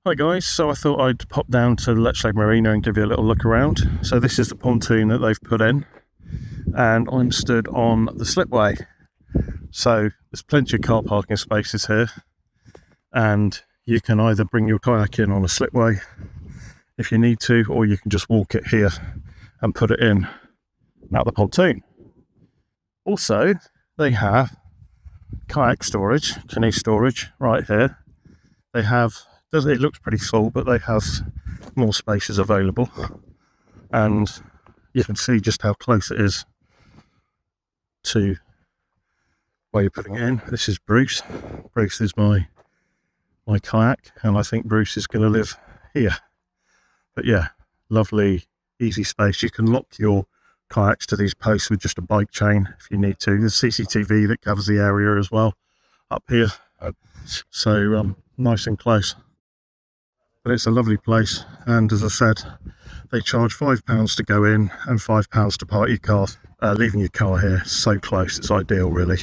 Hi guys, so I thought I'd pop down to Lechlade Marina and give you a little look around. So this is the pontoon that they've put in, and I'm stood on the slipway. So there's plenty of car parking spaces here, and you can either bring your kayak in on a slipway if you need to, or you can just walk it here and put it in out the pontoon. Also, they have kayak storage, canoe storage right here. They have, it looks pretty full, but they have more spaces available, and you can see just how close it is to where you're putting it in. This is Bruce. Bruce is my kayak, and I think Bruce is going to live here. But yeah, lovely, easy space. You can lock your kayaks to these posts with just a bike chain if you need to. There's CCTV that covers the area as well up here, so nice and close. But it's a lovely place, and as I said, they charge £5 to go in and £5 to park your car. Leaving your car here, so close, it's ideal really.